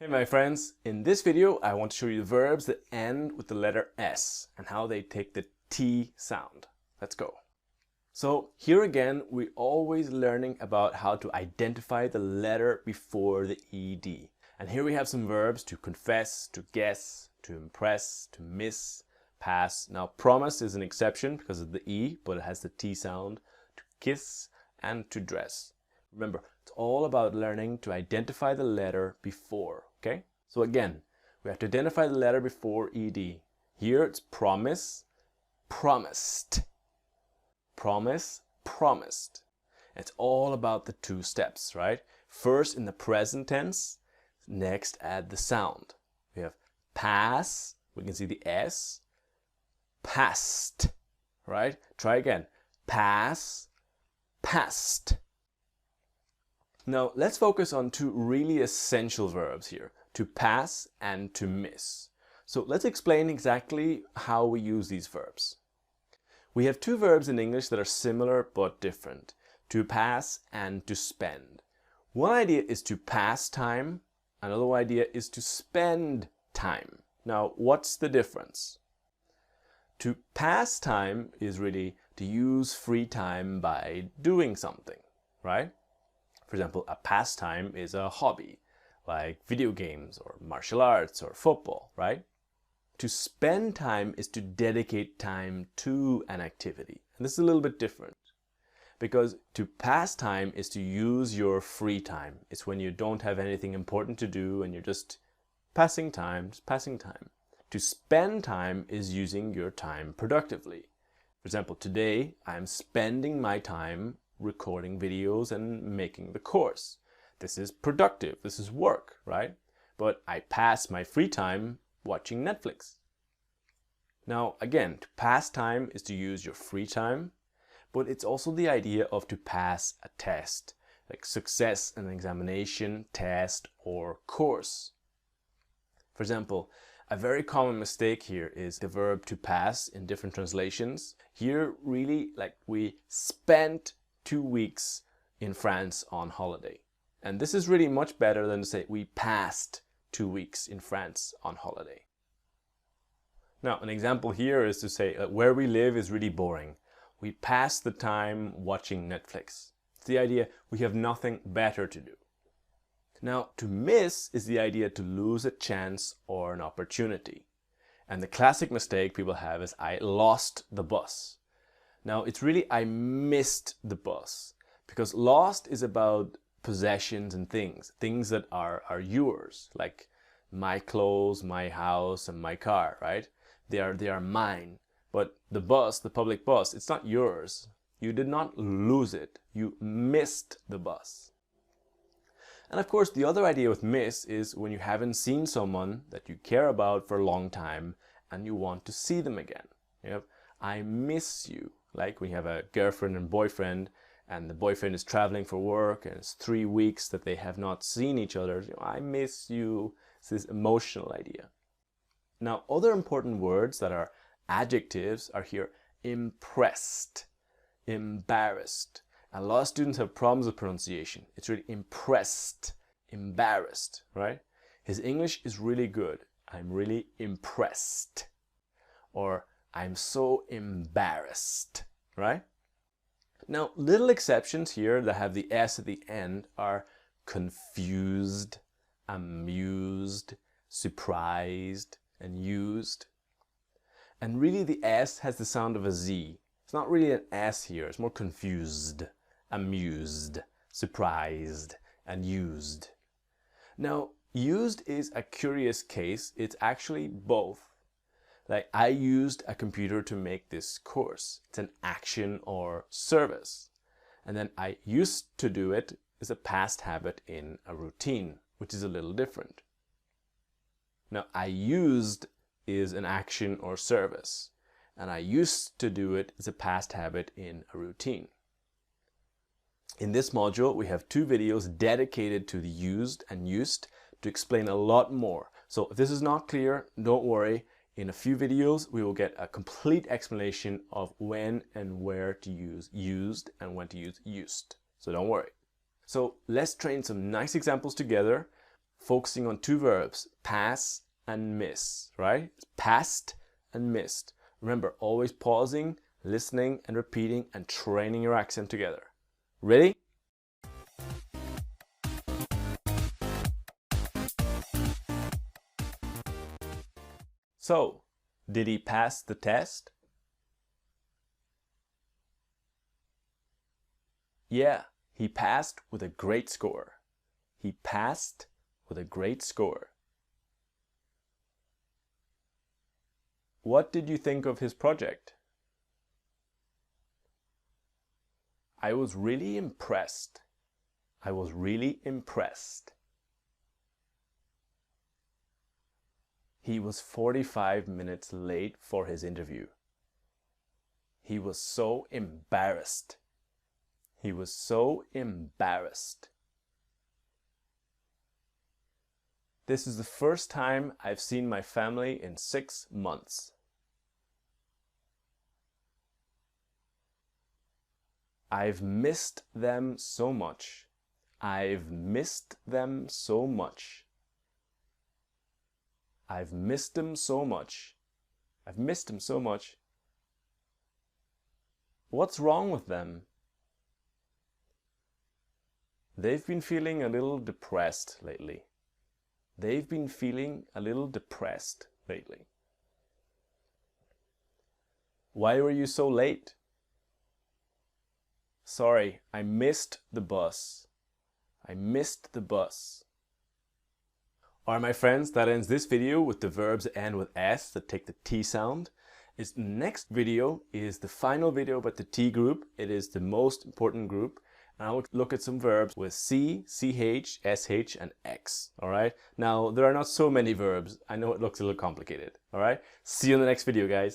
Hey my friends, in this video I want to show you the verbs that end with the letter S and how they take the T sound. Let's go. So here again we're always learning about how to identify the letter before the ED. And here we have some verbs: to confess, to guess, to impress, to miss, pass. Now promise is an exception because of the E, but it has the T sound. To kiss and to dress. Remember, it's all about learning to identify the letter before, okay? So again, we have to identify the letter before ED. Here it's promise, promised. Promise, promised. It's all about the two steps, right? First in the present tense, next add the sound. We have pass, we can see the S, passed, right? Try again. Pass, passed. Now let's focus on two really essential verbs here, to pass and to miss. So let's explain exactly how we use these verbs. We have two verbs in English that are similar but different: to pass and to spend. One idea is to pass time, another idea is to spend time. Now what's the difference? To pass time is really to use free time by doing something, right? For example, a pastime is a hobby, like video games or martial arts or football, right? To spend time is to dedicate time to an activity. And this is a little bit different, because to pass time is to use your free time. It's when you don't have anything important to do and you're just passing time, To spend time is using your time productively. For example, today I'm spending my time recording videos and making the course. This is productive, this is work, right? But I pass my free time watching Netflix. Now again, to pass time is to use your free time, but it's also the idea of to pass a test, like success in an examination, test, or course. For example, a very common mistake here is the verb to pass in different translations. Here really, like, we spent 2 weeks in France on holiday. And this is really much better than to say we passed 2 weeks in France on holiday. Now, an example here is to say where we live is really boring. We pass the time watching Netflix. It's the idea we have nothing better to do. Now, to miss is the idea to lose a chance or an opportunity. And the classic mistake people have is I lost the bus. Now, it's really I missed the bus, because lost is about possessions and things that are yours, like my clothes, my house, and my car, right? They are mine. But the bus, the public bus, it's not yours. You did not lose it. You missed the bus. And of course, the other idea with miss is when you haven't seen someone that you care about for a long time and you want to see them again. You have, I miss you. Like when you have a girlfriend and boyfriend and the boyfriend is traveling for work and it's 3 weeks that they have not seen each other. You know, I miss you. It's this emotional idea. Now, other important words that are adjectives are here: impressed, embarrassed. A lot of students have problems with pronunciation. It's really impressed, embarrassed, right? His English is really good. I'm really impressed. Or I'm so embarrassed, right? Now, little exceptions here that have the S at the end are confused, amused, surprised, and used. And really the S has the sound of a Z. It's not really an S here. It's more confused, amused, surprised, and used. Now, used is a curious case. It's actually both. Like, I used a computer to make this course. It's an action or service. And then I used to do it is a past habit in a routine, which is a little different. Now, I used is an action or service, and I used to do it is a past habit in a routine. In this module, we have 2 videos dedicated to the used and used to explain a lot more. So if this is not clear, don't worry. In a few videos, we will get a complete explanation of when and where to use used and when to use used. So don't worry. So let's train some nice examples together. focusing on two verbs, pass and miss, right? Passed and missed. Remember, always pausing, listening and repeating and training your accent together. Ready? So, did he pass the test? Yeah, he passed with a great score. He passed with a great score. What did you think of his project? I was really impressed. I was really impressed. He was 45 minutes late for his interview. He was so embarrassed. He was so embarrassed. This is the first time I've seen my family in 6 months. I've missed them so much. I've missed them so much. I've missed them so much. I've missed them so much. What's wrong with them? They've been feeling a little depressed lately. They've been feeling a little depressed lately. Why were you so late? Sorry, I missed the bus. I missed the bus. Alright my friends, that ends this video with the verbs that end with S that take the T sound. This next video is the final video about the T group. It is the most important group. And I'll look at some verbs with C, CH, SH, and X. Alright? Now, there are not so many verbs. I know it looks a little complicated. Alright? See you in the next video, guys.